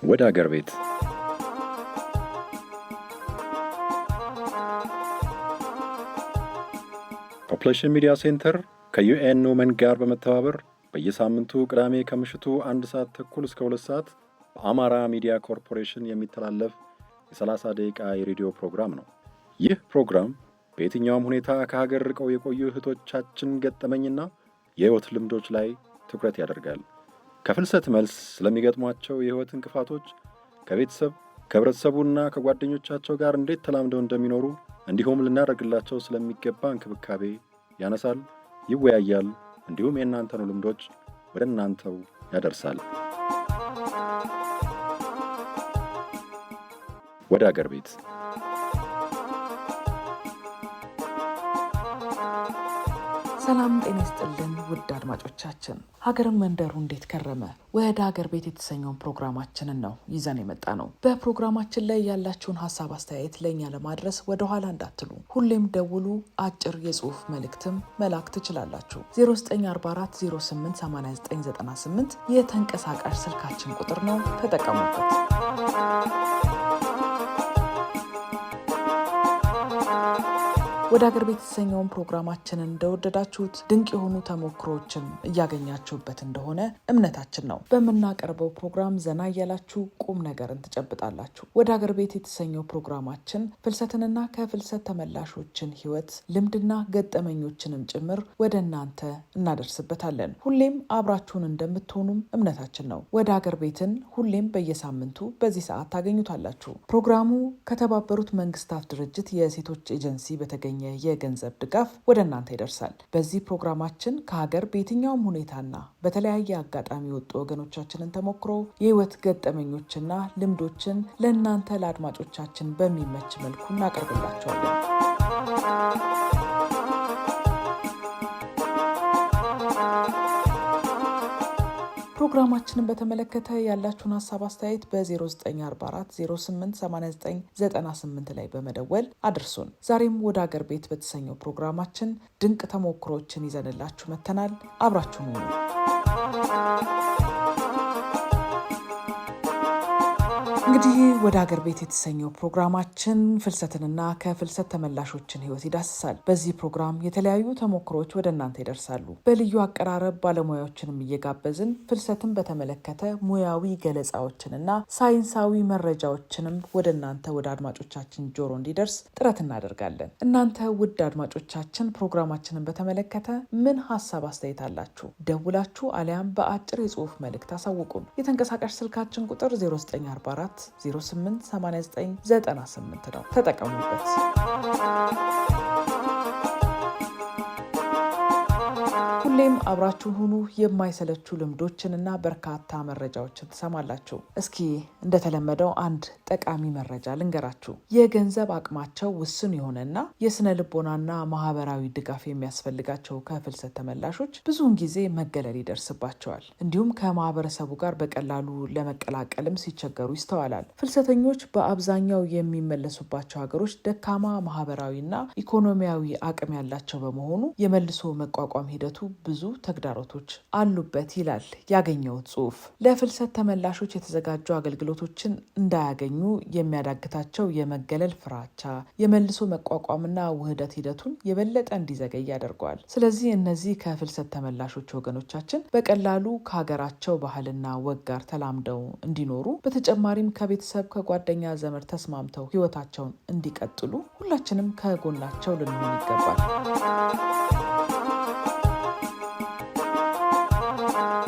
ወደ አገር ቤት ፖፑሌሽን ሚዲያ ሴንተር ከዩኤን ዊመን ጋር በመተባበር በየሳምንቱ ቅዳሜ ከምሽቱ 1 ሰዓት ተኩል እስከ 2 ሰዓት በአማራ ሚዲያ ኮርፖሬሽን የሚተላለፍ የ30 ደቂቃ የሬዲዮ ፕሮግራም ነው። ይህ ፕሮግራም በየትኛውም ሁኔታ ከሀገር ርቀው የቆዩ እህቶቻችን ገጠመኝና የህይወት ልምዶች ላይ ትኩረት ያደርጋል። ከፍልሰት መልስ ስለሚገጥሟቸው የህይወት እንቅፋቶች፣ ከቤተሰብ ከህብረተሰቡና ከጓደኞቻቸው ጋር እንዴት ተላምደው እንደሚኖሩ እንዲሁም ልናደርግላቸው ስለሚገባ እንክብካቤ ያነሳል፣ ይወያያል፣ እንዲሁም የእናንተን ልምዶች ወደ እናንተው ያደርሳል። ወደ አገር ቤት ሰላም ጤና ይስጥልን ውድ አድማጮቻችን፣ ሀገርን መንደሩ እንዴት ከረመ? ወደ ሀገር ቤት የተሰኘውን ፕሮግራማችንን ነው ይዘን የመጣ ነው። በፕሮግራማችን ላይ ያላችሁን ሀሳብ አስተያየት ለእኛ ለማድረስ ወደኋላ እንዳትሉ፣ ሁሌም ደውሉ፣ አጭር የጽሁፍ መልእክትም መላክ ትችላላችሁ። 0944088998 የተንቀሳቃሽ ስልካችን ቁጥር ነው፣ ተጠቀሙበት። ወደ ሀገር ቤት የተሰኘውን ፕሮግራማችንን እንደወደዳችሁት፣ ድንቅ የሆኑ ተሞክሮዎችም እያገኛችሁበት እንደሆነ እምነታችን ነው። በምናቀርበው ፕሮግራም ዘና እያላችሁ ቁም ነገርን ትጨብጣላችሁ። ወደ ሀገር ቤት የተሰኘው ፕሮግራማችን ፍልሰትንና ከፍልሰት ተመላሾችን ህይወት ልምድና ገጠመኞችንም ጭምር ወደ እናንተ እናደርስበታለን። ሁሌም አብራችሁን እንደምትሆኑም እምነታችን ነው። ወደ ሀገር ቤትን ሁሌም በየሳምንቱ በዚህ ሰዓት ታገኙታላችሁ። ፕሮግራሙ ከተባበሩት መንግስታት ድርጅት የሴቶች ኤጀንሲ በተገኘ የገንዘብ ድጋፍ ወደ እናንተ ይደርሳል። በዚህ ፕሮግራማችን ከሀገር በየትኛውም ሁኔታና በተለያየ አጋጣሚ የወጡ ወገኖቻችንን ተሞክሮ፣ የህይወት ገጠመኞችና ልምዶችን ለእናንተ ለአድማጮቻችን በሚመች መልኩ እናቀርብላቸዋለን። ፕሮግራማችንን በተመለከተ ያላችሁን ሀሳብ አስተያየት በ0944088998 ላይ በመደወል አድርሱን። ዛሬም ወደ አገር ቤት በተሰኘው ፕሮግራማችን ድንቅ ተሞክሮችን ይዘንላችሁ መጥተናል። አብራችሁን ሁኑ። እንግዲህ ወደ ሀገር ቤት የተሰኘው ፕሮግራማችን ፍልሰትንና ከፍልሰት ተመላሾችን ህይወት ይዳስሳል። በዚህ ፕሮግራም የተለያዩ ተሞክሮዎች ወደ እናንተ ይደርሳሉ። በልዩ አቀራረብ ባለሙያዎችንም እየጋበዝን ፍልሰትን በተመለከተ ሙያዊ ገለጻዎችንና ሳይንሳዊ መረጃዎችንም ወደ እናንተ ወደ አድማጮቻችን ጆሮ እንዲደርስ ጥረት እናደርጋለን። እናንተ ውድ አድማጮቻችን ፕሮግራማችንን በተመለከተ ምን ሀሳብ አስተያየት አላችሁ? ደውላችሁ አሊያም በአጭር የጽሁፍ መልእክት አሳውቁን። የተንቀሳቃሽ ስልካችን ቁጥር 0944088998 ነው። ተጠቀሙበት። ሁሌም አብራችሁን ሁኑ። የማይሰለቹ ልምዶችንና በርካታ መረጃዎችን ትሰማላችሁ። እስኪ እንደተለመደው አንድ ጠቃሚ መረጃ ልንገራችሁ። የገንዘብ አቅማቸው ውስን የሆነና የስነ ልቦናና ማህበራዊ ድጋፍ የሚያስፈልጋቸው ከፍልሰት ተመላሾች ብዙውን ጊዜ መገለል ይደርስባቸዋል። እንዲሁም ከማህበረሰቡ ጋር በቀላሉ ለመቀላቀልም ሲቸገሩ ይስተዋላል። ፍልሰተኞች በአብዛኛው የሚመለሱባቸው ሀገሮች ደካማ ማህበራዊና ኢኮኖሚያዊ አቅም ያላቸው በመሆኑ የመልሶ መቋቋም ሂደቱ ብዙ ተግዳሮቶች አሉበት ይላል ያገኘሁት ጽሁፍ። ለፍልሰት ተመላሾች የተዘጋጁ አገልግሎቶችን እንዳያገኙ የሚያዳግታቸው የመገለል ፍራቻ የመልሶ መቋቋምና ውህደት ሂደቱን የበለጠ እንዲዘገይ ያደርገዋል። ስለዚህ እነዚህ ከፍልሰት ተመላሾች ወገኖቻችን በቀላሉ ከሀገራቸው ባህልና ወግ ጋር ተላምደው እንዲኖሩ፣ በተጨማሪም ከቤተሰብ ከጓደኛ ዘመድ ተስማምተው ህይወታቸውን እንዲቀጥሉ ሁላችንም ከጎናቸው ልንሆን ይገባል።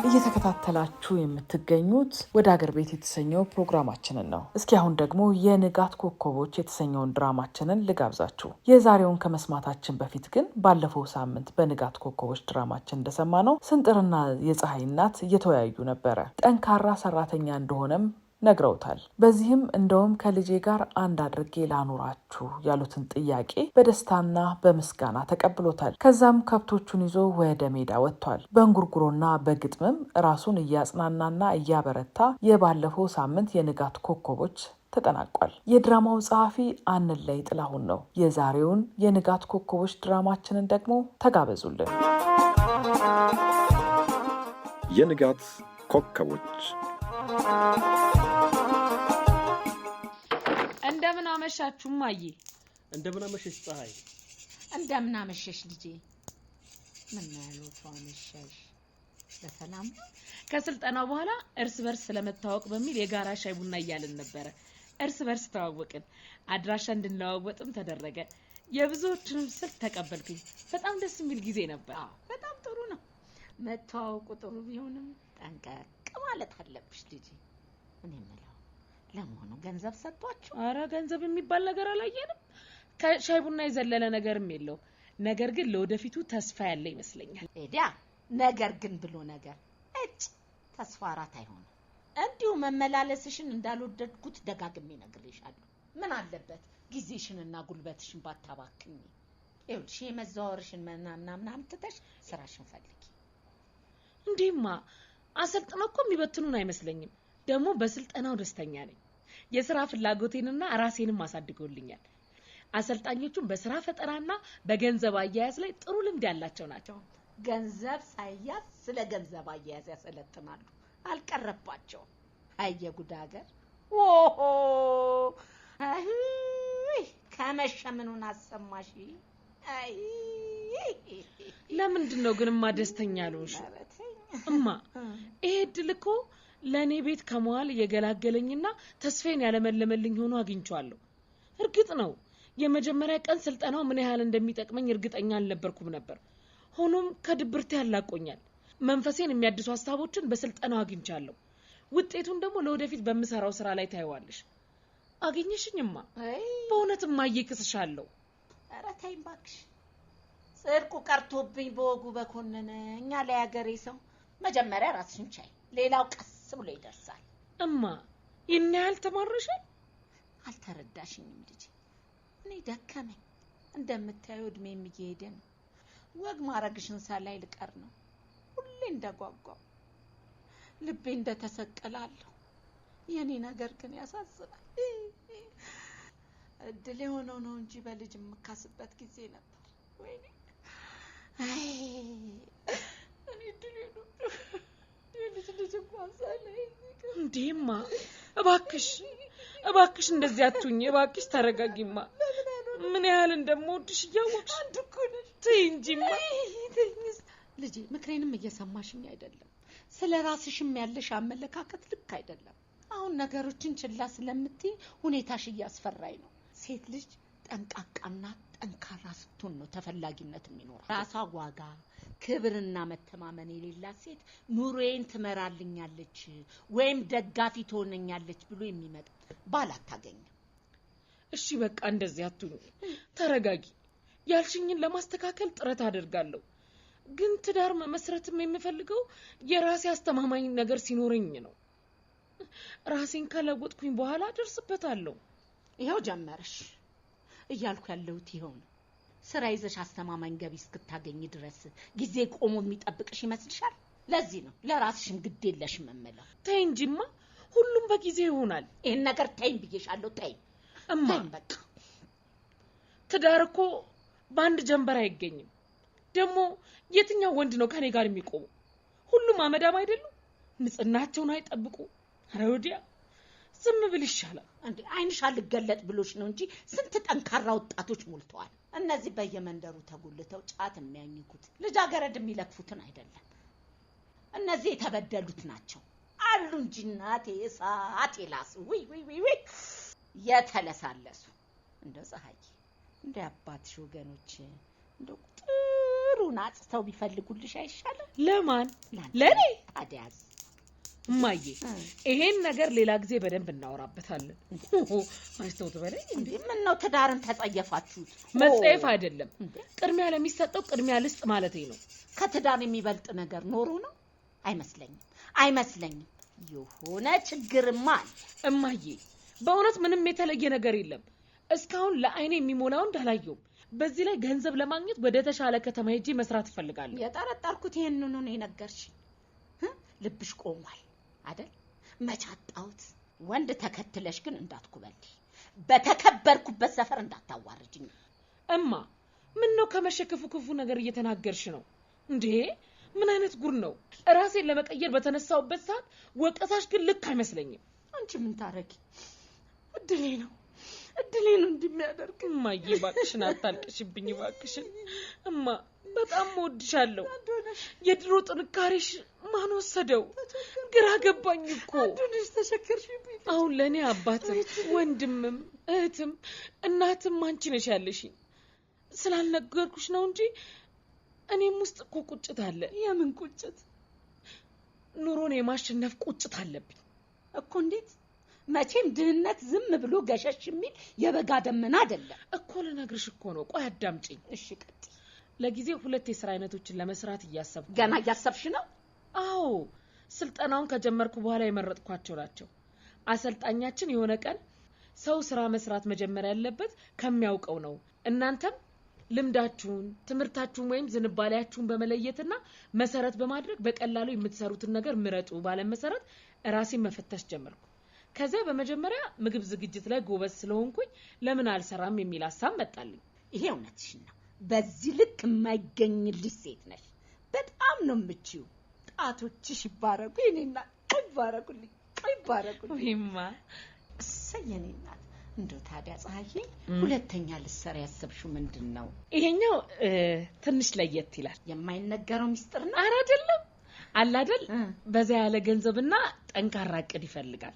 እየተከታተላችሁ የምትገኙት ወደ አገር ቤት የተሰኘው ፕሮግራማችንን ነው። እስኪ አሁን ደግሞ የንጋት ኮከቦች የተሰኘውን ድራማችንን ልጋብዛችሁ። የዛሬውን ከመስማታችን በፊት ግን ባለፈው ሳምንት በንጋት ኮከቦች ድራማችን እንደሰማነው ስንጥርና የፀሐይ እናት እየተወያዩ ነበረ። ጠንካራ ሰራተኛ እንደሆነም ነግረውታል። በዚህም እንደውም ከልጄ ጋር አንድ አድርጌ ላኑራችሁ ያሉትን ጥያቄ በደስታና በምስጋና ተቀብሎታል። ከዛም ከብቶቹን ይዞ ወደ ሜዳ ወጥቷል። በእንጉርጉሮና በግጥምም ራሱን እያጽናናና እያበረታ የባለፈው ሳምንት የንጋት ኮከቦች ተጠናቋል። የድራማው ጸሐፊ አንለይ ጥላሁን ነው። የዛሬውን የንጋት ኮከቦች ድራማችንን ደግሞ ተጋበዙልን። የንጋት ኮከቦች እንደምን አመሻችሁ ማዬ? እንደምን አመሸሽ ፀሐይ? እንደምን አመሸሽ ልጄ? ምን ያሉት አመሸሽ? በሰላም ከስልጠናው በኋላ እርስ በርስ ስለመታወቅ በሚል የጋራ ሻይ ቡና እያልን ነበር። እርስ በርስ ተዋወቅን። አድራሻ እንድንለዋወጥም ተደረገ። የብዙዎቹንም ስልክ ተቀበልኩኝ። በጣም ደስ የሚል ጊዜ ነበር። በጣም ጥሩ ነው። መተዋወቁ ጥሩ ቢሆንም ጠንቀቅ ማለት አለብሽ ልጄ። እኔ የምለው ለመሆኑ ገንዘብ ሰጥቷችሁ? አረ ገንዘብ የሚባል ነገር አላየንም። ከሻይ ቡና የዘለለ ነገርም የለው። ነገር ግን ለወደፊቱ ተስፋ ያለ ይመስለኛል። ኤዲያ ነገር ግን ብሎ ነገር ተስፋ አራት አይሆንም። እንዲሁ መመላለስሽን እንዳልወደድኩት ደጋግሜ ነግሬሻለሁ። ምን አለበት ጊዜሽንና ጉልበትሽን ባታባክኝ። ይኸውልሽ የመዛወርሽን ምናምን ትተሽ ስራሽን ፈልጊ። እንዴማ አሰልጥነው እኮ የሚበትኑን አይመስለኝም። ደግሞ በስልጠናው ደስተኛ ነኝ። የሥራ ፍላጎቴንና ራሴንም አሳድጎልኛል። አሰልጣኞቹም በስራ ፈጠራና በገንዘብ አያያዝ ላይ ጥሩ ልምድ ያላቸው ናቸው። ገንዘብ ሳይያዝ ስለ ገንዘብ አያያዝ ያሰለጥናሉ። አልቀረባቸው። አየጉድ ሀገር ኦሆ አይ ከመሸምኑን አሰማሽ። አይ ለምንድን ነው ግንማ ደስተኛ ነሽ? እማ ይሄ ድል እኮ ለኔ ቤት ከመዋል የገላገለኝና ተስፋዬን ያለመለመልኝ ሆኖ አግኝቻለሁ። እርግጥ ነው የመጀመሪያ ቀን ስልጠናው ምን ያህል እንደሚጠቅመኝ እርግጠኛ አልነበርኩም ነበር። ሆኖም ከድብርት ያላቆኛል። መንፈሴን የሚያድሱ ሐሳቦችን በስልጠናው አግኝቻለሁ። ውጤቱን ደግሞ ለወደፊት በመሰራው ስራ ላይ ታይዋለሽ። አገኘሽኝማ? በእውነትም ማይክስሻለሁ። ኧረ ተይኝ እባክሽ። ጽድቁ ቀርቶብኝ በወጉ በኮነነ እኛ ላይ ሀገሬ ሰው መጀመሪያ ራስሽን ቻይ፣ ሌላው ቀስ ብሎ ይደርሳል። እማ ይሄን ያህል ተማርሻል? አልተረዳሽኝም ልጄ። እኔ ደከመኝ። እንደምታዩ እድሜም እየሄደ ነው። ወግ ማረግሽን ሳላይ ልቀር ነው። ሁሌ እንደጓጓው ልቤ እንደተሰቀላለሁ። የኔ ነገር ግን ያሳዝናል። እድል የሆነው ነው እንጂ በልጅ የምካስበት ጊዜ ነበር። ወይኔ አይ እኔ እድል ነው የልጅ እንኳን ሳላይ እንዴማ እባክሽ እንደዚህ አትሁኝ። እባክሽ ተረጋጊማ። ምን ያህል እንደምወድሽ እያወቅሽ ተይ እንጂማ። ልጄ ምክሬንም እየሰማሽኝ አይደለም። ስለ ራስሽም ያለሽ አመለካከት ልክ አይደለም። አሁን ነገሮችን ችላ ስለምትይ ሁኔታሽ እያስፈራኝ ነው። ሴት ልጅ ጠንቃቃና ጠንካራ ስትሆን ነው ተፈላጊነት የሚኖረው። ራሷ ዋጋ ክብርና መተማመን የሌላት ሴት ኑሮዬን ትመራልኛለች ወይም ደጋፊ ትሆነኛለች ብሎ የሚመጣ ባል አታገኝም። እሺ በቃ እንደዚህ አትሁኝ። ተረጋጊ። ያልሽኝን ለማስተካከል ጥረት አደርጋለሁ። ግን ትዳር መመስረትም የምፈልገው የራሴ አስተማማኝ ነገር ሲኖረኝ ነው። ራሴን ከለወጥኩኝ በኋላ ደርስበታለሁ። ይሄው ጀመርሽ እያልኩ ያለሁት ይሄው ነው። ስራ ይዘሽ አስተማማኝ ገቢ እስክታገኝ ድረስ ጊዜ ቆሞ የሚጠብቅሽ ይመስልሻል? ለዚህ ነው ለራስሽም ግድ የለሽም የምለው። ተይ እንጂማ፣ ሁሉም በጊዜ ይሆናል። ይሄን ነገር ተይኝ ብዬሻለሁ። ተይ እማ፣ በቃ ትዳር እኮ በአንድ ጀንበር አይገኝም። ደግሞ የትኛው ወንድ ነው ከኔ ጋር የሚቆመው? ሁሉም አመዳም አይደሉም? ንጽህናቸውን አይጠብቁ። ኧረ ወዲያ ዝም ብል ይሻላል። እንዴ አይንሽ አልገለጥ ብሎሽ ነው እንጂ ስንት ጠንካራ ወጣቶች ሞልተዋል። እነዚህ በየመንደሩ ተጎልተው ጫት የሚያኝኩት ልጃገረድ የሚለክፉትን አይደለም። እነዚህ የተበደሉት ናቸው አሉ እንጂ እናቴ እሳት ይላስ ወይ የተለሳለሱ እንደ ፀሐይ እንደ አባትሽ ወገኖች እንደ ጥሩን አጽተው ቢፈልጉልሽ አይሻልም? ለማን? ለኔ? ታዲያስ እማዬ ይሄን ነገር ሌላ ጊዜ በደንብ እናወራበታለን። አይስተውት በላይ እንዴ ምን ነው ትዳርን ተጸየፋችሁት? መጸየፍ አይደለም፣ ቅድሚያ ለሚሰጠው ቅድሚያ ልስጥ ማለቴ ነው። ከትዳር የሚበልጥ ነገር ኖሮ ነው? አይመስለኝም። የሆነ ችግርማ አለ። እማዬ በእውነት ምንም የተለየ ነገር የለም። እስካሁን ለአይኔ የሚሞላው እንዳላየው። በዚህ ላይ ገንዘብ ለማግኘት ወደ ተሻለ ከተማ ሄጄ መስራት እፈልጋለሁ። የጠረጠርኩት ይሄንን ነው የነገርሽ። ልብሽ ቆሟል አይደል? መቻጣውት ወንድ ተከትለሽ ግን እንዳትኩበል። በተከበርኩበት ሰፈር እንዳታዋርጅኝ። እማ ምን ነው ከመሸከፉ ክፉ ነገር እየተናገርሽ ነው እንዴ? ምን አይነት ጉር ነው? ራሴን ለመቀየር በተነሳውበት ሰዓት ወቀሳሽ ግን ልክ አይመስለኝም። አንቺ ምን ታረጊ? እድሌ ነው እድሌን እንደሚያደርግ እማዬ እባክሽን አታልቅሽብኝ እባክሽን እማ በጣም ወድሻለሁ የድሮ ጥንካሬሽ ማን ወሰደው ግራ ገባኝ እኮ አንዱንሽ ተሸከርሽብኝ አሁን ለኔ አባትም ወንድምም እህትም እናትም አንቺ ነሽ ያለሽኝ ስላልነገርኩሽ ነው እንጂ እኔም ውስጥ እኮ ቁጭት አለ የምን ቁጭት ኑሮን የማሸነፍ ቁጭት አለብኝ እኮ እንዴት መቼም ድህነት ዝም ብሎ ገሸሽ የሚል የበጋ ደመና አይደለም እኮ ለነግርሽ እኮ ነው ቆይ አዳምጪኝ እሺ ቀጥይ ለጊዜው 2 የሥራ አይነቶችን ለመስራት እያሰብኩ ገና እያሰብሽ ነው አዎ ስልጠናውን ከጀመርኩ በኋላ የመረጥኳቸው ናቸው አሰልጣኛችን የሆነ ቀን ሰው ስራ መስራት መጀመር ያለበት ከሚያውቀው ነው እናንተም ልምዳችሁን ትምርታችሁን ወይም ዝንባሌያችሁን በመለየትና መሰረት በማድረግ በቀላሉ የምትሰሩትን ነገር ምረጡ ባለ መሰረት ራሴን መፈተሽ ጀመርኩ ከዛ በመጀመሪያ ምግብ ዝግጅት ላይ ጎበዝ ስለሆንኩኝ ለምን አልሰራም የሚል ሐሳብ መጣልኝ ይሄ እውነትሽ ነው በዚህ ልክ የማይገኝልሽ ሴት ነሽ በጣም ነው የምትችይው ጣቶችሽ ይባረኩ የኔና ይባረኩልኝ ወይማ ሰየኔና እንደው ታዲያ ፀሐዬ ሁለተኛ ልሰራ ያሰብሽው ምንድነው ይሄኛው ትንሽ ለየት ይላል የማይነገረው ሚስጥር ነው ኧረ አይደለም አላደል በዛ ያለ ገንዘብና ጠንካራ እቅድ ይፈልጋል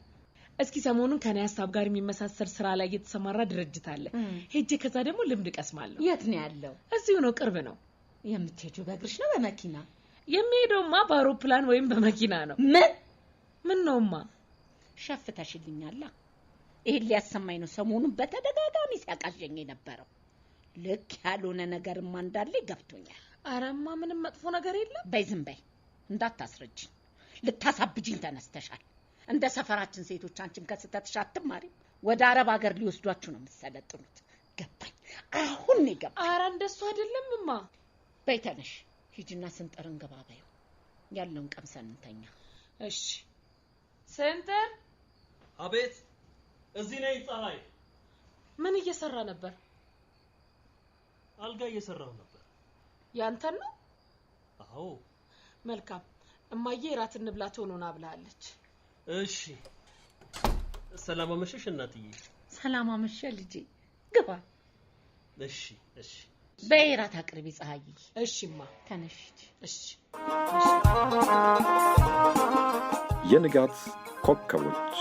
እስኪ ሰሞኑን ከኔ ሐሳብ ጋር የሚመሳሰል ስራ ላይ የተሰማራ ድርጅት አለ ሄጄ ከዛ ደግሞ ልምድ ቀስማለሁ የት ነው ያለው እዚሁ ነው ቅርብ ነው የምትሄጂው በእግርሽ ነው በመኪና የሚሄደውማ በአውሮፕላን ወይም በመኪና ነው ምን ነውማ ሸፍተሽልኛላ ይሄን ሊያሰማኝ ነው ሰሞኑን በተደጋጋሚ ሲያቃዠኝ የነበረው ልክ ያልሆነ ነገርማ እንዳለ ገብቶኛል አረማ ምንም መጥፎ ነገር የለም በይ ዝም በይ እንዳታስረጂ ልታሳብጂኝ ተነስተሻል እንደ ሰፈራችን ሴቶች አንቺም ከስተትሽ አትማሪም ወደ አረብ ሀገር ሊወስዷችሁ ነው የምትሰለጥኑት ገባኝ አሁን ነው ገባኝ አረ እንደሱ አይደለምማ በይ ተነሽ ሂጂና ስንጠርን ገባ በይው ያለውን ቀምሰን እንተኛ እሺ ስንጠር አቤት እዚህ ነኝ ፀሐይ ምን እየሰራ ነበር አልጋ እየሰራው ነበር ያንተን ነው አዎ መልካም እማዬ ራት እንብላ ቶሎና ብላለች እሺ ሰላም አመሸሽ እናትዬ ሰላም አመሸ ልጄ ግባ እሺ በይራት አቅርቢ ፀሐይ እሺማ ተነሽ እሺ የንጋት ኮከቦች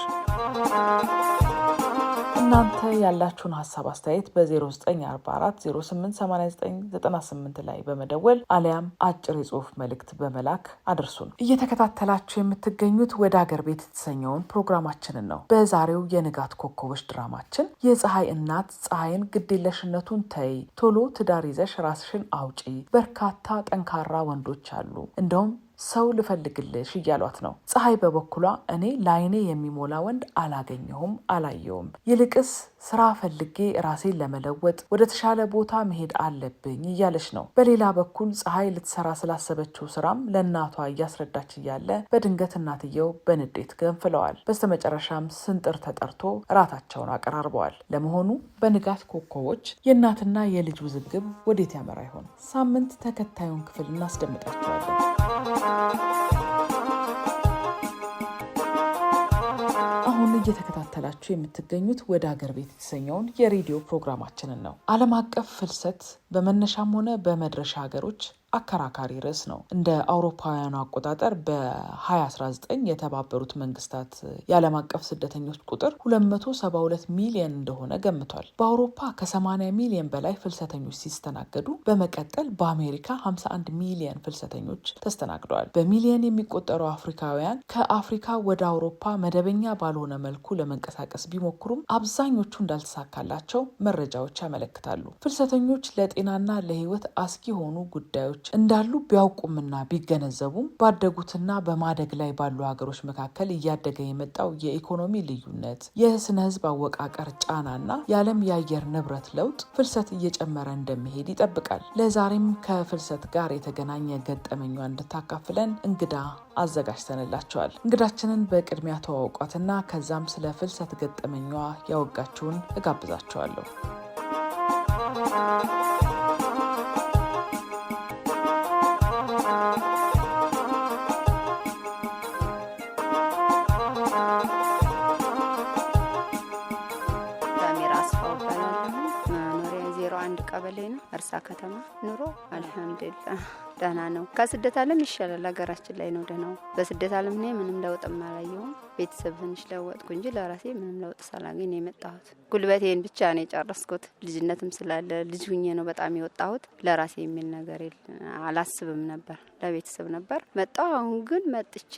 እናንተ ያላችሁን ሐሳብ አስተያየት በ0944 088998 ላይ በመደወል አሊያም አጭር የጽሁፍ መልእክት በመላክ አድርሱን። እየተከታተላችሁ የምትገኙት ወደ አገር ቤት የተሰኘውን ፕሮግራማችንን ነው። በዛሬው የንጋት ኮከቦች ድራማችን የፀሐይ እናት ፀሐይን ግዴለሽነቱን ተይ፣ ቶሎ ትዳር ይዘሽ ራስሽን አውጪ፣ በርካታ ጠንካራ ወንዶች አሉ፣ እንደውም ሰው ልፈልግልሽ እያሏት ነው። ፀሐይ በበኩሏ እኔ ላይኔ የሚሞላ ወንድ አላገኘሁም አላየውም፣ ይልቅስ ስራ ፈልጌ ራሴን ለመለወጥ ወደ ተሻለ ቦታ መሄድ አለብኝ እያለች ነው። በሌላ በኩል ፀሐይ ልትሰራ ስላሰበችው ስራም ለእናቷ እያስረዳች እያለ በድንገት እናትየው በንዴት ገንፍለዋል። በስተመጨረሻም ስንጥር ተጠርቶ ራታቸውን አቀራርበዋል። ለመሆኑ በንጋት ኮከቦች የእናትና የልጅ ውዝግብ ወዴት ያመራ ይሆን? ሳምንት ተከታዩን ክፍል እናስደምጣቸዋለን። አሁን እየተከታተላችሁ የምትገኙት ወደ አገር ቤት የተሰኘውን የሬዲዮ ፕሮግራማችንን ነው። ዓለም አቀፍ ፍልሰት በመነሻም ሆነ በመድረሻ ሀገሮች አከራካሪ ርዕስ ነው። እንደ አውሮፓውያኑ አቆጣጠር በ2019 የተባበሩት መንግስታት የዓለም አቀፍ ስደተኞች ቁጥር 272 ሚሊዮን እንደሆነ ገምቷል። በአውሮፓ ከ80 ሚሊዮን በላይ ፍልሰተኞች ሲስተናገዱ በመቀጠል በአሜሪካ 51 ሚሊዮን ፍልሰተኞች ተስተናግደዋል። በሚሊዮን የሚቆጠሩ አፍሪካውያን ከአፍሪካ ወደ አውሮፓ መደበኛ ባልሆነ መልኩ ለመንቀሳቀስ ቢሞክሩም አብዛኞቹ እንዳልተሳካላቸው መረጃዎች ያመለክታሉ። ፍልሰተኞች ለጤናና ለሕይወት አስጊ የሆኑ ጉዳዮች እንዳሉ ቢያውቁምና ቢገነዘቡም ባደጉትና በማደግ ላይ ባሉ ሀገሮች መካከል እያደገ የመጣው የኢኮኖሚ ልዩነት፣ የስነ ህዝብ አወቃቀር ጫናና የዓለም የአየር ንብረት ለውጥ ፍልሰት እየጨመረ እንደሚሄድ ይጠብቃል። ለዛሬም ከፍልሰት ጋር የተገናኘ ገጠመኛ እንድታካፍለን እንግዳ አዘጋጅተንላቸዋል። እንግዳችንን በቅድሚያ ተዋውቋትና ከዛም ስለ ፍልሰት ገጠመኛ ያወጋችሁን እጋብዛቸዋለሁ። መርሳ ከተማ ኑሮ አልሐምዱሊላህ ደህና ነው። ከስደት ዓለም ይሻላል። ሀገራችን ላይ ነው ደህናው። በስደት ዓለም እኔ ምንም ለውጥ አላየሁም። ቤተሰብ ትንሽ ለወጥኩ እንጂ ለራሴ ምንም ለውጥ ሳላገኝ የመጣሁት ጉልበቴን ብቻ ነው የጨረስኩት። ልጅነትም ስላለ ልጅ ሁኜ ነው በጣም የወጣሁት። ለራሴ የሚል ነገር አላስብም ነበር፣ ለቤተሰብ ነበር መጣሁ። አሁን ግን መጥቼ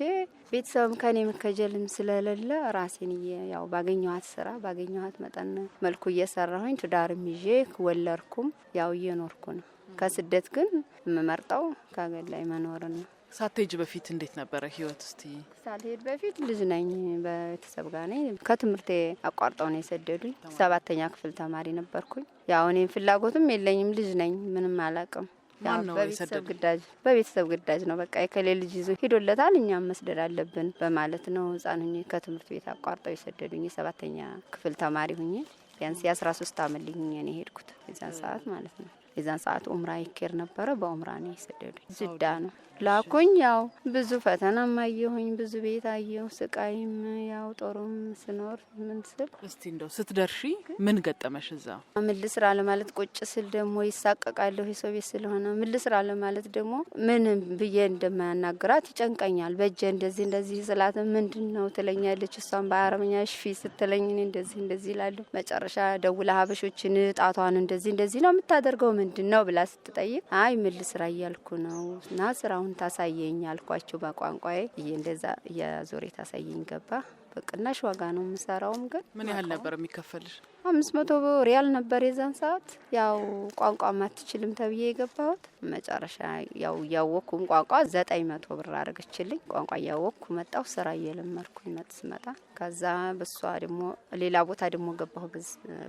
ቤተሰብም ከኔ መከጀልም ስለሌለ ራሴን ያው ባገኘኋት ስራ ባገኘኋት መጠን መልኩ እየሰራሁኝ ትዳርም ይዤ ወለድኩም ያው እየኖርኩ ነው። ከስደት ግን የምመርጠው ከሀገር ላይ መኖርን ነው። ሳትሄጂ በፊት እንዴት ነበረ ህይወት? እስቲ ሳልሄድ በፊት ልጅ ነኝ፣ በቤተሰብ ጋር ነኝ። ከትምህርቴ አቋርጠው ነው የሰደዱኝ። 7ኛ ክፍል ተማሪ ነበርኩኝ። ያው እኔም ፍላጎትም የለኝም፣ ልጅ ነኝ፣ ምንም አላውቅም። በቤተሰብ ግዳጅ ነው በቃ የከሌ ልጅ ይዞ ሄዶለታል እኛም መስደድ አለብን በማለት ነው ህጻን ሁኜ ከትምህርት ቤት አቋርጠው የሰደዱኝ። 7ኛ ክፍል ተማሪ ሁኜ ቢያንስ የ13 ዓመት ልጅ ሁኜ ነው የሄድኩት የዛን ሰዓት ማለት ነው። የዛን ሰዓት ኡምራ ይኬር ነበረ። በኡምራ ነው የሰደዱኝ። ጅዳ ነው ላኩኝ። ያው ብዙ ፈተናም አየሁኝ፣ ብዙ ቤት አየሁ፣ ስቃይም ያው ጦሩም ስኖር ምን ስል። እስቲ እንደው ስትደርሺ ምን ገጠመሽ እዛ? ምን ልስራ ለማለት ቁጭ ስል ደግሞ ይሳቀቃለሁ የሰው ቤት ስለሆነ። ምን ልስራ ለማለት ደግሞ ምን ብዬ እንደማያናግራት ይጨንቀኛል። በእጄ እንደዚህ እንደዚህ ስላት ምንድነው ትለኛለች። እሷም በአረብኛ ሽፊ ስትለኝ እኔ እንደዚህ እላለሁ። መጨረሻ ደውላ ሀበሾችን ጣቷን እንደዚህ ነው የምታደርገው ምንድነው ብላ ስትጠይቅ አይ ምን ልስራ እያልኩ ነው እና ስራውን ታሳየኝ አልኳቸው በቋንቋዬ። እንደዛ ያዞሬ ታሳየኝ ገባ። በቅናሽ ዋጋ ነው የምሰራውም። ግን ምን ያህል ነበር የሚከፈልሽ? 500 ሪያል ነበር የዛን ሰዓት። ያው ቋንቋ ማትችልም ተብዬ የገባሁት መጨረሻ ያው ያወኩም ቋንቋ 900 ብር አረገችልኝ። ቋንቋ ያወኩ መጣሁ ስራ እየለመርኩኝ ስመጣ ከዛ በሷ ደግሞ ሌላ ቦታ ደግሞ ገባሁ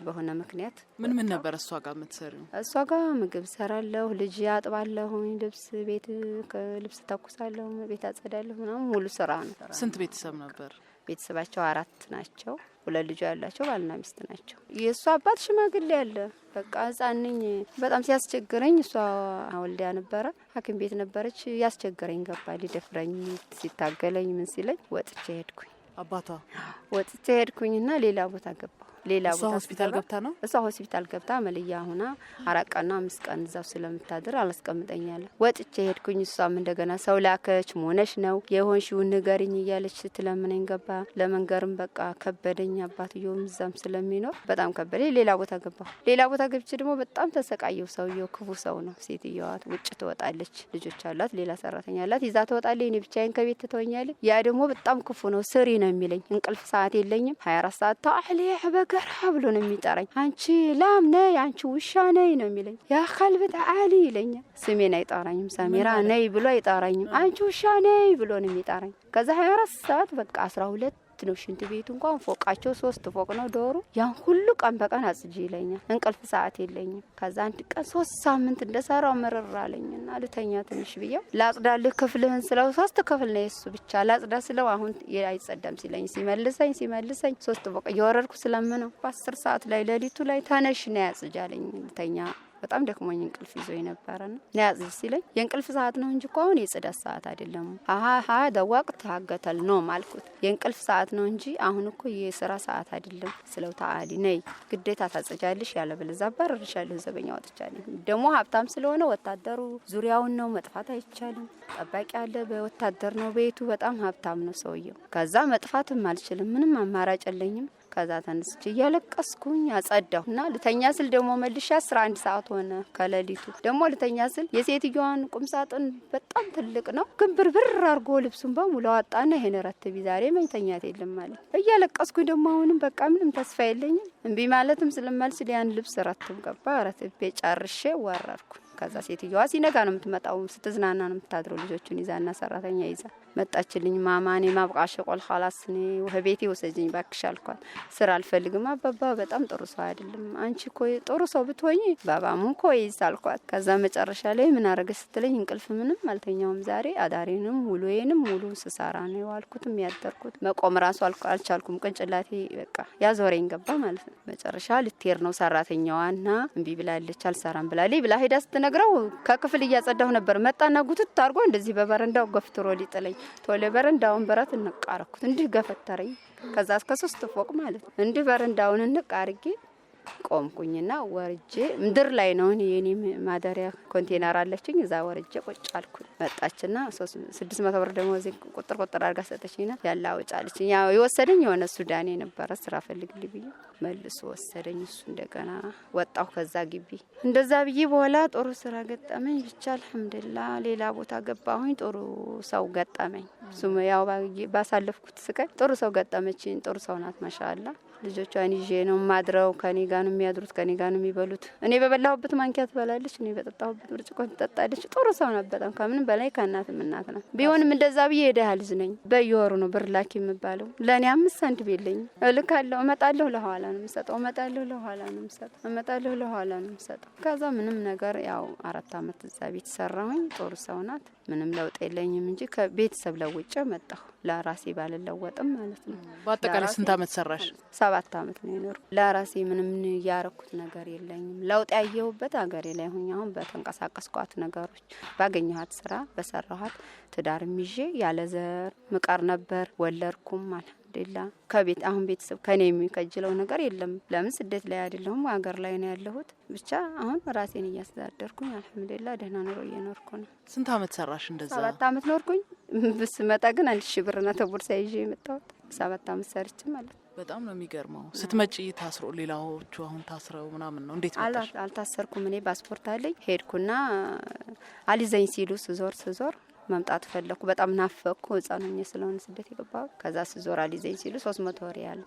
በሆነ ምክንያት። ምን ነበር እሷ ጋር የምትሰሪው? እሷ ጋር ምግብ ሰራለሁ፣ ልጅ አጥባለሁ፣ ልብስ ተኩሳለሁ፣ ቤት አጸዳለሁ ምናምን ሙሉ ስራ ነው። ስንት ቤተሰብ ነበር? ቤተሰባቸው 4 ናቸው። 2 ልጅ ያላቸው ባልና ሚስት ናቸው። የእሷ አባት ሽማግሌ ያለ በቃ ህጻን ነኝ። በጣም ሲያስቸግረኝ እሷ ወልዲያ ነበረ፣ ሐኪም ቤት ነበረች። ያስቸግረኝ ገባ ሊደፍረኝ ሲታገለኝ ምን ሲለኝ ወጥቼ ሄድኩኝ። አባቷ ወጥቼ ሄድኩኝና ሌላ ቦታ ገባ። ሌላ ቦታ ሆስፒታል ገብታ ነው። እሷ ሆስፒታል ገብታ መልያ ሆና 4 ቀንና 5 ቀን እዛው ስለምታድር አላስቀምጠኛለ። ወጥቼ ሄድኩኝ። እሷም እንደገና ሰው ላከች። ሞነሽ ነው የሆንሽውን ንገሪኝ እያለች ስትለምነኝ ገባ። ለመንገርም በቃ ከበደኝ። አባትየውም እዛም ስለሚኖር በጣም ከበደኝ። ሌላ ቦታ ገባሁ። ሌላ ቦታ ገብቼ ደግሞ በጣም ተሰቃየው። ሰውየው ክፉ ሰው ነው። ሴትየዋ ውጭ ትወጣለች፣ ልጆች አላት፣ ሌላ ሰራተኛ አላት፣ ይዛ ትወጣለች። እኔ ብቻዬን ከቤት ትተወኛለች። ያ ደግሞ በጣም ክፉ ነው። ስሪ ነው የሚለኝ። እንቅልፍ ሰዓት የለኝም። 24 ሰዓት ታአሊ ገራ ብሎ ነው የሚጠራኝ። አንቺ ላም ነይ፣ አንቺ ውሻ ነይ ነው የሚለኝ። ያ ከልብ ተዓሊ ይለኛል። ስሜን አይጠራኝም። ሳሚራ ነይ ብሎ አይጠራኝም። አንቺ ውሻ ነይ ብሎ ነው የሚጠራኝ። ከዛ 24 ሰዓት በቃ 12 ነው። ሽንት ቤቱ እንኳን ፎቃቸው 3 ፎቅ ነው ዶሩ። ያን ሁሉ ቀን በቀን አጽጂ ይለኛል። እንቅልፍ ሰዓት የለኝም። ከዛ አንድ ቀን 3 ሳምንት እንደሰራው መረራ አለኝና ልተኛ ትንሽ ብዬው ላጽዳልህ ክፍልህን ስለው 3 ክፍል ነው የሱ ብቻ ላጽዳ ስለው አሁን አይጸዳም ሲለኝ ሲመልሰኝ 3 ፎቅ እየወረድኩ ስለምነው በ10 ሰዓት ላይ ሌሊቱ ላይ ተነሽ ነው ያጽጃለኝ ልተኛ። በጣም ደክሞኝ እንቅልፍ ይዞኝ ነበርና ያጽጅ ሲለኝ የእንቅልፍ ሰዓት ነው እንጂ አሁን የጽዳት ሰዓት አይደለም። ደዋቅት ታገተል ነው ማልኩት። የእንቅልፍ ሰዓት ነው እንጂ አሁን እኮ የሥራ ሰዓት አይደለም። ስለው ታአሊ ነይ ግዴታ ታጽጃለሽ፣ ያለበለዚያ ባረርሻለሁ። ዘበኛ ወጥቻለሁ። ደግሞ ሀብታም ስለሆነ ወታደሩ ዙሪያውን ነው፣ መጥፋት አይቻልም። ጠባቂ አለ፣ በወታደር ነው ቤቱ። በጣም ሀብታም ነው ሰውየው። ከዛ መጥፋትም አልችልም፣ ምንም አማራጭ የለኝም። ከዛ ተነስቼ እያለቀስኩኝ አጸዳሁና ልተኛ ስል ደግሞ መልሻ 11 ሰዓት ሆነ ከሌሊቱ። ደግሞ ልተኛ ስል የሴትዮዋን ቁምሳጥን በጣም ትልቅ ነው፣ ግን ብርብር አርጎ ልብሱን በሙሉ አወጣና ይሄን ረትቢ ዛሬ መኝተኛት የለም ማለት። እያለቀስኩኝ ደግሞ አሁንም በቃ ምንም ተስፋ የለኝም። እምቢ ማለትም ስለማልችል ያን ልብስ ረትብ ገባ። ረትቤ ጨርሼ ወረርኩ። ከዛ ሴትዮዋ ሲነጋ ነው የምትመጣው፣ ስትዝናና ነው የምታድረው። ልጆቹን ይዛና ሰራተኛ ይዛ መጣችልኝ። ማማኔ ማብቃሽ ቆል خلاص ነኝ ወህቤቴ ወሰጂኝ ባክሽ አልኳት። ስራ አልፈልግም አባባ በጣም ጥሩ ሰው አይደለም። አንቺ እኮ ጥሩ ሰው ብትሆኚ ባባሙ እኮ ይሳልኳት። ከዛ መጨረሻ ላይ ምን አረገ ስትለኝ እንቅልፍ ምንም አልተኛውም። ዛሬ አዳሬንም ውሎዬንም ሙሉ ስሳራ ነው ያልኩትም ያደርኩት። መቆም ራሱ አልቻልኩም። ቅንጭላቴ በቃ ያዞረኝ ገባ ማለት ነው። መጨረሻ ልትሄድ ነው ሰራተኛዋና እምቢ ብላለች፣ አልሰራም ብላለች ብላ ሄዳ ስትነግረው ከክፍል እያጸዳሁ ነበር። መጣና ጉትት አርጎ እንደዚህ በበረንዳው ገፍትሮ ሊጥለኝ ቶሎ በረንዳውን በረት እንቃረኩት እንዲህ ገፈተረኝ። ከዛ እስከ 3 ፎቅ ማለት ነው። እንዲህ በረንዳውን እንቃርጌ ቆምኩኝና ወርጄ ምድር ላይ ነው የኔ ማደሪያ ኮንቴነር አለችኝ። እዛ ወርጄ ቁጭ አልኩኝ። መጣችና 600 ብር ደሞዝ ቁጥር አድርጋ ሰጠችኝና ያላ አውጫለችኝ። ያው የወሰደኝ የሆነ ሱዳኔ ነበረ ስራ ፈልግልኝ ብዬ መልሶ ወሰደኝ። እሱ እንደገና ወጣሁ ከዛ ግቢ። እንደዛ ብዬ በኋላ ጥሩ ስራ ገጠመኝ። ብቻ አልሐምዱሊላህ ሌላ ቦታ ገባሁኝ። ጥሩ ሰው ገጠመኝ። እሱም ያው ባሳለፍኩት ስቃይ ጥሩ ሰው ገጠመችኝ። ጥሩ ሰው ናት ማሻአላ። ልጆቿን ይዤ ነው ማድረው። ከኔ ጋር ነው የሚያድሩት፣ ከኔ ጋር ነው የሚበሉት። እኔ በበላሁበት ማንኪያ ትበላለች፣ እኔ በጠጣሁበት ብርጭቆ ትጠጣለች። ጥሩ ሰው ናት በጣም ከምንም በላይ ከእናትም እናት ናት። ቢሆንም እንደዛ ብዬ የደሃ ልጅ ነኝ። በየወሩ ነው ብር ላኪ የምባለው። ለእኔ 5 ሳንቲም የለኝም። እልካለሁ፣ እመጣለሁ፣ ለኋላ ነው የምሰጠው። እመጣለሁ፣ ለኋላ ነው የምሰጠው። እመጣለሁ፣ ለኋላ ነው የምሰጠው። ከዛ ምንም ነገር ያው 4 አመት እዛ ቤት ሰራሁኝ። ጥሩ ሰው ናት። ምንም ለውጥ የለኝም እንጂ ከቤተሰብ ለውጬ መጣሁ። ለራሴ ባልለወጥም ማለት ነው። በአጠቃላይ ስንት አመት ሰራሽ? 7 አመት ነው የኖርኩ። ለራሴ ምንም ያረኩት ነገር የለኝም። ለውጥ ያየሁበት ሀገሬ ላይ ሆኜ አሁን በተንቀሳቀስኳት ነገሮች ባገኘኋት ስራ በሰራኋት ትዳርም ይዤ ያለ ዘር ምቀር ነበር። ወለድኩም አልሐምዱሊላህ። ከቤት አሁን ቤተሰብ ከኔ የሚከጅለው ነገር የለም። ለምን ስደት ላይ አይደለሁም ሀገር ላይ ነው ያለሁት። ብቻ አሁን ራሴን እያስተዳደርኩኝ አልሐምዱሊላህ ደህና ኑሮ እየኖርኩ ነው። ስንት አመት ሰራሽ እንደዛ? 7 አመት ኖርኩኝ። ብስመጣ ግን 1000 ብር ነው ተቦርሳ ይዤ የመጣሁት። 7 አመት ሰርቼ ማለት ነው። በጣም ነው የሚገርመው። ስትመጪ ታስሮ ሌላዎቹ አሁን ታስረው ምናምን ነው እንዴት መጣሽ? አልታሰርኩም። እኔ ፓስፖርት አለኝ። ሄድኩና አሊዘኝ ሲሉ ስዞር መምጣት ፈለኩ። በጣም ናፈኩ። ህፃን ሆኜ ስለሆነ ስደት የገባው። ከዛ ስዞር አሊዘኝ ሲሉ 300 ሪያል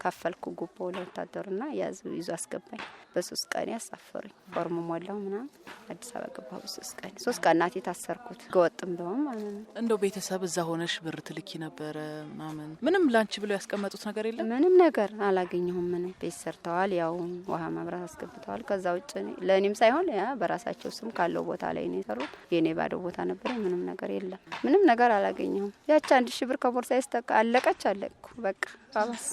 ከፈልኩ ጉቦ ለወታደርና ይዞ አስገባኝ። በ3 ቀን ያሳፈሩኝ። ፎርም ሞላው ምናምን አዲስ አበባ ገባሁ። በ3 ቀን 3 ቀን ናት የታሰርኩት። ገወጥም ደም ማለት ነው። እንደው ቤተሰብ እዛ ሆነሽ ብር ትልኪ ነበረ ምናምን? ምንም ላንቺ ብለው ያስቀመጡት ነገር የለም? ምንም ነገር አላገኘሁም። ምንም ቤት ሰርተዋል፣ ያው ውሃ መብራት አስገብተዋል። ከዛ ውጭ ለእኔም ሳይሆን ያ በራሳቸው ስም ካለው ቦታ ላይ ነው የሰሩት። የኔ ባዶ ቦታ ነበር። ምንም ነገር የለም። ምንም ነገር አላገኘሁም። ያቺ 1000 ብር ከቦርሳ ይስተካ አለቀኩ በቃ ባባስ።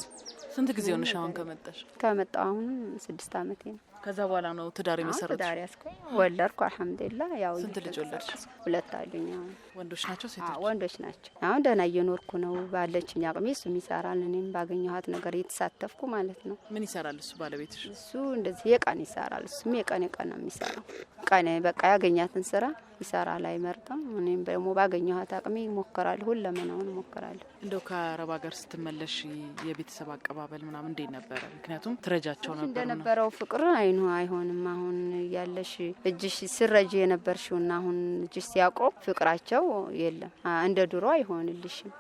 ስንት ጊዜ ሆነሽ አሁን ከመጣሽ? ከመጣሁ አሁን 6 አመቴ ነው። ከዛ በኋላ ነው ትዳር የመሰረትሽ? ትዳር ያስኩኝ ወለድኩ አልሐምዱሊላህ። ያው ስንት ልጅ ወለድሽ? 2 አሉኝ። ወንዶች ናቸው ሴቶች? ወንዶች ናቸው። አሁን ደህና እየኖርኩ ነው። ባለችኝ አቅሜ እሱም ይሰራል፣ እኔም ባገኘኋት ነገር እየተሳተፍኩ ማለት ነው። ምን ይሰራል እሱ ባለቤትሽ? እሱ እንደዚህ የቀን ይሰራል። እሱም የቀን ነው የሚሰራው። ቀን በቃ ያገኛትን ስራ ይሰራል፣ አይመርጥም። እኔም ደግሞ ባገኘኋት አቅሜ እሞክራለሁ፣ ሁለመናውን እሞክራለሁ። እንደው ከአረብ ሀገር ስትመለሽ የቤተሰብ አቀባበል ምናምን እንዴት ነበረ? ምክንያቱም ትረጃቸው ነበር እንደነበረው ፍቅር አይሆንም። አሁን ያለሽ እጅሽ ስረጅ የነበርሽውና አሁን እጅሽ ሲያቆም ፍቅራቸው የለም። እንደ ድሮ አይሆንልሽም።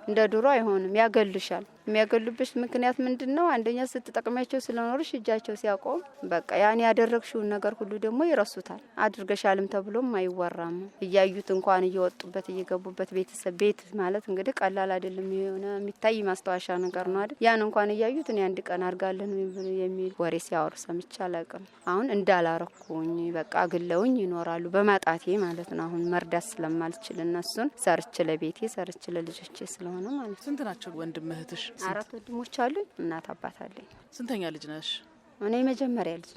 እንደ ድሮ አይሆንም። ያገሉሻል። የሚያገሉብሽ ምክንያት ምንድነው? አንደኛ ስትጠቅሚያቸው ስለኖርሽ እጃቸው ሲያቆም በቃ ያን ያደረግሽውን ነገር ሁሉ ደግሞ ይረሱታል። አድርገሻልም ተብሎም አይወራም። እያዩት እንኳን እየወጡበት እየገቡበት ቤተሰብ ቤት ማለት እንግዲህ ቀላል አይደለም። የሆነ የሚታይ ማስታወሻ ነገር ነው አይደል? ያን እንኳን እያዩት እኔ አንድ ቀን አድርጋለን የሚል ወሬ ሲያወሩ ሰምቼ አላውቅም። አሁን እንዳላረኩኝ በቃ አግለውኝ ይኖራሉ በማጣቴ ማለት ነው። አሁን መርዳት ስለማልችል እነሱን ሰርቼ ለቤቴ ሰርቼ ለልጆቼ ስለሆነ ማለት። ስንት ናቸው ወንድም እህትሽ? 4 ወንድሞች አሉኝ፣ እናት አባት አለኝ። ስንተኛ ልጅ ነሽ? እኔ የመጀመሪያ ልጅ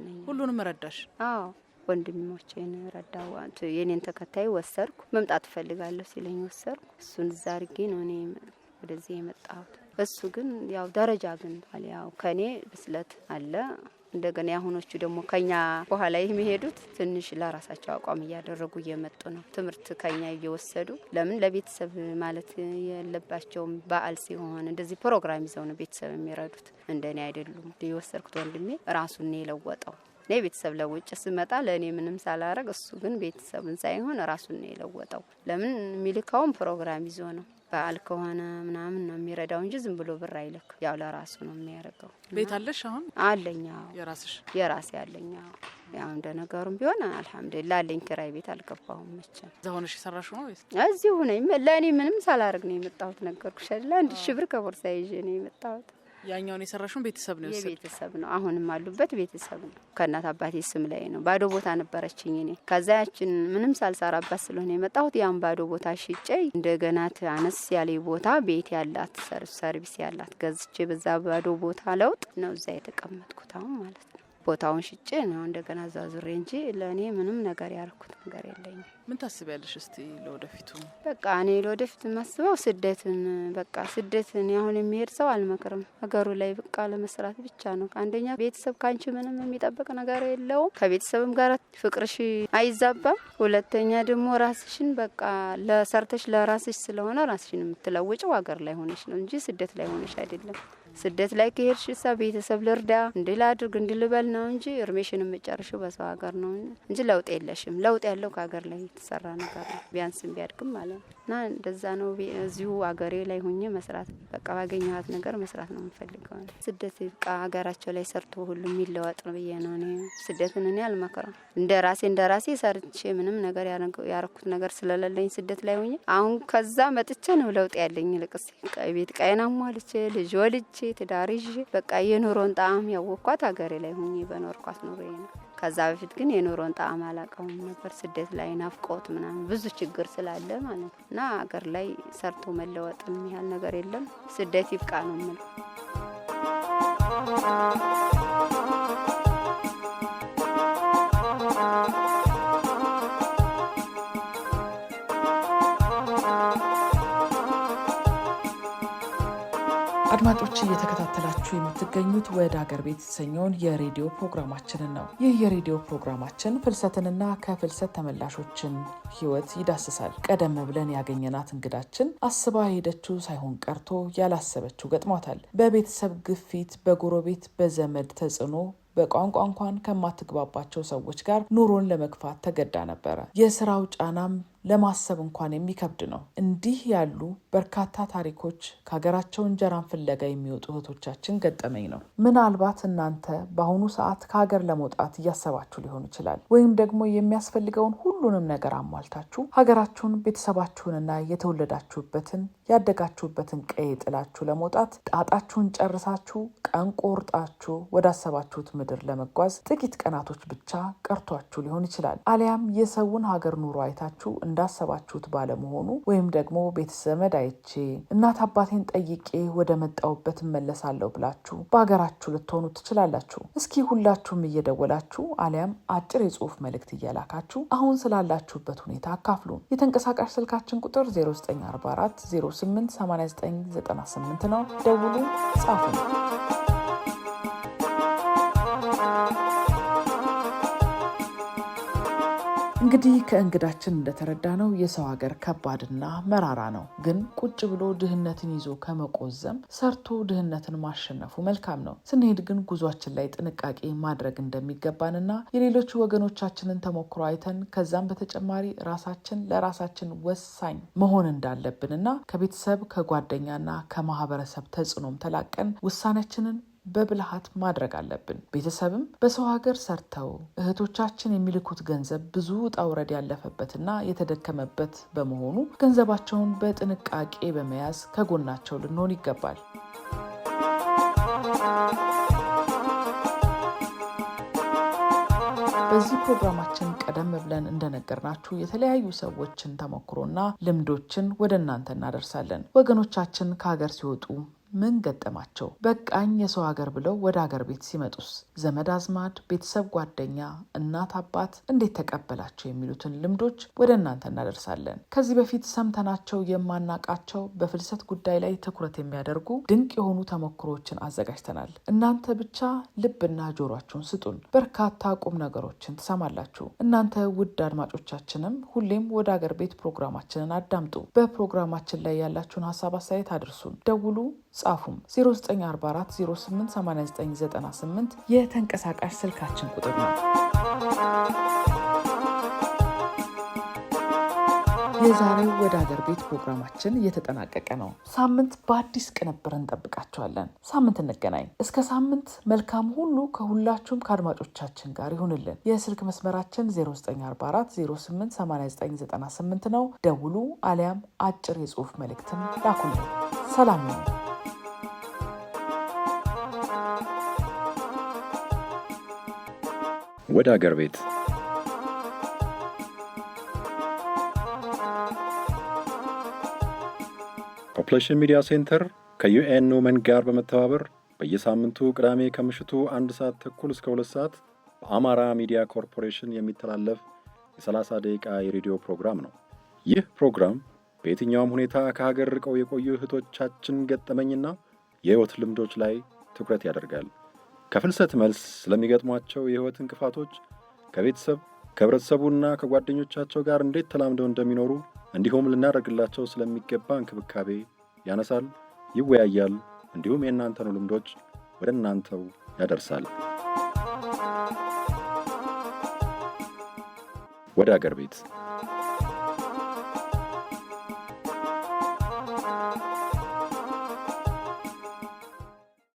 ነኝ። ሁሉንም ረዳሽ? አዎ ወንድሞቼን ረዳው። የኔን ተከታይ ወሰድኩ። መምጣት ፈልጋለሁ ሲለኝ ወሰድኩ። እሱን እዛ አድርጌ ነው እኔ ወደዚህ የመጣሁት። እሱ ግን ያው ደረጃ አግኝቷል። ያው ከኔ ብስለት አለ። እንደገና ያሁኖቹ ደግሞ ከኛ በኋላ የሚሄዱት ትንሽ ለራሳቸው አቋም እያደረጉ እየመጡ ነው። ትምህርት ከኛ እየወሰዱ ለምን ለቤተሰብ ማለት የለባቸውም። በዓል ሲሆን እንደዚህ ፕሮግራም ይዘው ነው ቤተሰብ የሚረዱት። እንደኔ አይደሉም። የወሰድኩት ወንድሜ ራሱን ነው የለወጠው። እኔ ቤተሰብ ለውጭ ስመጣ ለእኔ ምንም ሳላረግ እሱ ግን ቤተሰብን ሳይሆን ራሱን ነው የለወጠው። ለምን የሚልካውን ፕሮግራም ይዞ ነው። በዓል ከሆነ ምናምን ነው የሚረዳው እንጂ ዝም ብሎ ብር አይልክ። ያው ለራሱ ነው የሚያደርገው። ቤት አለሽ አሁን? አለኝ። የራስሽ? የራሴ አለኝ። ያው እንደ ነገሩም ቢሆን አልሐምዱሊላህ አለኝ። ኪራይ ቤት አልገባሁም። መቼም እዛ ሆነሽ የሰራሽው ነው ወይስ? እዚሁ ነኝ። ለእኔ ምንም ሳላረግ ነው የመጣሁት። ነገርኩሽ አይደል? 1000 ብር ከቦርሳ ይዤ ነው የመጣሁት። ያኛውን የሰራሽውን ቤተሰብ ነው የወሰደው? የቤተሰብ ነው። አሁንም አሉበት ቤተሰብ ነው። ከእናት አባቴ ስም ላይ ነው። ባዶ ቦታ ነበረችኝ እኔ። ከዛ ያችን ምንም ሳልሰራባት ስለሆነ የመጣሁት ያን ባዶ ቦታ ሽጬ እንደገና አነስ ያለ ቦታ ቤት ያላት ሰርቪስ ያላት ገዝቼ በዛ ባዶ ቦታ ለውጥ ነው እዛ የተቀመጥኩት አሁን ማለት ነው። ቦታውን ሽጬ ነው እንደገና ዛዙሬ እንጂ ለኔ ምንም ነገር ያርኩት ነገር የለኝም። ምን ታስቢያለሽ እስቲ ለወደፊቱ? በቃ እኔ ለወደፊት ማስበው ስደትን በቃ ስደትን አሁን የሚሄድ ሰው አልመክርም። ሀገሩ ላይ በቃ ለመስራት ብቻ ነው። አንደኛ ቤተሰብ ካንቺ ምንም የሚጠብቅ ነገር የለውም። ከቤተሰብም ጋር ፍቅርሽ አይዛባም። ሁለተኛ ደግሞ ራስሽን በቃ ለሰርተሽ ለራስሽ ስለሆነ ራስሽን የምትለውጪው ሀገር ላይ ሆነሽ ነው እንጂ ስደት ላይ ሆነሽ አይደለም። ስደት ላይ ከሄድሽ ቤተሰብ ልርዳ እንድላድርግ እንድልበል ነው እንጂ እርሜሽን የምጨርሽው በሰው ሀገር ነው እንጂ ለውጥ የለሽም። ለውጥ ያለው ከሀገር ላይ የተሰራ ነገር ነው ቢያንስም ቢያድግም ማለት ነው። እና እንደዛ ነው እዚሁ ሀገሬ ላይ ሆኜ መስራት በቃ ባገኘኋት ነገር መስራት ነው የምፈልገው። ስደት በቃ ሀገራቸው ላይ ሰርቶ ሁሉም ይለወጥ ነው ብዬ ነው እኔ ስደትን እኔ አልመክረም። እንደ ራሴ ሰርቼ ምንም ነገር ያረኩት ነገር ስለሌለኝ ስደት ላይ ሆኜ አሁን ከዛ መጥቼ ነው ለውጥ ያለኝ። ልቅስ ቤት ቃይና ሟልቼ ልጅ ወልጄ ትዳር ይዤ በቃ የኑሮን ጣዕም ያወቅኳት ሀገሬ ላይ ሆኜ በኖርኳት ኑሮ ነው። ከዛ በፊት ግን የኑሮን ጣዕም አላውቀውም ነበር። ስደት ላይ ናፍቆት ምናምን ብዙ ችግር ስላለ ማለት ነው። እና ሀገር ላይ ሰርቶ መለወጥ የሚያል ነገር የለም። ስደት ይብቃ ነው የምለው። አድማጮች እየተከታተላችሁ የምትገኙት ወደ ሀገር ቤት የተሰኘውን የሬዲዮ ፕሮግራማችንን ነው። ይህ የሬዲዮ ፕሮግራማችን ፍልሰትንና ከፍልሰት ተመላሾችን ሕይወት ይዳስሳል። ቀደም ብለን ያገኘናት እንግዳችን አስባ ሄደችው ሳይሆን ቀርቶ ያላሰበችው ገጥሟታል። በቤተሰብ ግፊት፣ በጎረቤት በዘመድ ተጽዕኖ በቋንቋ እንኳን ከማትግባባቸው ሰዎች ጋር ኑሮን ለመግፋት ተገዳ ነበረ። የስራው ጫናም ለማሰብ እንኳን የሚከብድ ነው። እንዲህ ያሉ በርካታ ታሪኮች ከሀገራቸው እንጀራን ፍለጋ የሚወጡ እህቶቻችን ገጠመኝ ነው። ምናልባት እናንተ በአሁኑ ሰዓት ከሀገር ለመውጣት እያሰባችሁ ሊሆን ይችላል። ወይም ደግሞ የሚያስፈልገውን ሁሉንም ነገር አሟልታችሁ ሀገራችሁን፣ ቤተሰባችሁንና የተወለዳችሁበትን ያደጋችሁበትን ቀይ ጥላችሁ ለመውጣት ጣጣችሁን ጨርሳችሁ ቀን ቆርጣችሁ ወዳሰባችሁት ምድር ለመጓዝ ጥቂት ቀናቶች ብቻ ቀርቷችሁ ሊሆን ይችላል። አሊያም የሰውን ሀገር ኑሮ አይታችሁ እንዳሰባችሁት ባለመሆኑ ወይም ደግሞ ቤተሰብ አይቼ እናት አባቴን ጠይቄ ወደ መጣሁበት እመለሳለሁ ብላችሁ በሀገራችሁ ልትሆኑ ትችላላችሁ። እስኪ ሁላችሁም እየደወላችሁ አሊያም አጭር የጽሁፍ መልእክት እያላካችሁ አሁን ስላላችሁበት ሁኔታ አካፍሉን። የተንቀሳቃሽ ስልካችን ቁጥር 0944 08 8998 ነው። ደውሉ፣ ጻፉ። እንግዲህ ከእንግዳችን እንደተረዳ ነው የሰው ሀገር ከባድና መራራ ነው። ግን ቁጭ ብሎ ድህነትን ይዞ ከመቆዘም ሰርቶ ድህነትን ማሸነፉ መልካም ነው። ስንሄድ ግን ጉዟችን ላይ ጥንቃቄ ማድረግ እንደሚገባንና የሌሎች ወገኖቻችንን ተሞክሮ አይተን ከዛም በተጨማሪ ራሳችን ለራሳችን ወሳኝ መሆን እንዳለብንና ከቤተሰብ ከጓደኛና ከማህበረሰብ ተጽዕኖም ተላቀን ውሳኔያችንን በብልሃት ማድረግ አለብን። ቤተሰብም በሰው ሀገር ሰርተው እህቶቻችን የሚልኩት ገንዘብ ብዙ ውጣ ውረድ ያለፈበትና የተደከመበት በመሆኑ ገንዘባቸውን በጥንቃቄ በመያዝ ከጎናቸው ልንሆን ይገባል። በዚህ ፕሮግራማችን ቀደም ብለን እንደነገርናችሁ የተለያዩ ሰዎችን ተሞክሮና ልምዶችን ወደ እናንተ እናደርሳለን። ወገኖቻችን ከሀገር ሲወጡ ምን ገጠማቸው? በቃኝ የሰው ሀገር ብለው ወደ ሀገር ቤት ሲመጡስ ዘመድ አዝማድ፣ ቤተሰብ፣ ጓደኛ፣ እናት አባት እንዴት ተቀበላቸው የሚሉትን ልምዶች ወደ እናንተ እናደርሳለን። ከዚህ በፊት ሰምተናቸው የማናቃቸው በፍልሰት ጉዳይ ላይ ትኩረት የሚያደርጉ ድንቅ የሆኑ ተሞክሮዎችን አዘጋጅተናል። እናንተ ብቻ ልብና ጆሯችሁን ስጡን። በርካታ ቁም ነገሮችን ትሰማላችሁ። እናንተ ውድ አድማጮቻችንም ሁሌም ወደ ሀገር ቤት ፕሮግራማችንን አዳምጡ። በፕሮግራማችን ላይ ያላችሁን ሀሳብ አስተያየት አድርሱን። ደውሉ፣ ጻፉም። 0944 08 8998 የተንቀሳቃሽ ስልካችን ቁጥር ነው። የዛሬው ወደ ሀገር ቤት ፕሮግራማችን እየተጠናቀቀ ነው። ሳምንት በአዲስ ቅንብር እንጠብቃችኋለን። ሳምንት እንገናኝ። እስከ ሳምንት መልካም ሁሉ ከሁላችሁም ከአድማጮቻችን ጋር ይሁንልን። የስልክ መስመራችን 0944 08 8998 ነው። ደውሉ አሊያም አጭር የጽሁፍ መልእክትን ላኩልን። ሰላም ነው። ወደ ሀገር ቤት ፖፑሌሽን ሚዲያ ሴንተር ከዩኤን ኖመን ጋር በመተባበር በየሳምንቱ ቅዳሜ ከምሽቱ 1 ሰዓት ተኩል እስከ 2 ሰዓት በአማራ ሚዲያ ኮርፖሬሽን የሚተላለፍ የ30 ደቂቃ የሬዲዮ ፕሮግራም ነው። ይህ ፕሮግራም በየትኛውም ሁኔታ ከሀገር ርቀው የቆዩ እህቶቻችን ገጠመኝና የህይወት ልምዶች ላይ ትኩረት ያደርጋል። ከፍልሰት መልስ ስለሚገጥሟቸው የህይወት እንቅፋቶች፣ ከቤተሰብ ከህብረተሰቡና ከጓደኞቻቸው ጋር እንዴት ተላምደው እንደሚኖሩ እንዲሁም ልናደርግላቸው ስለሚገባ እንክብካቤ ያነሳል፣ ይወያያል፣ እንዲሁም የእናንተን ልምዶች ወደ እናንተው ያደርሳል። ወደ አገር ቤት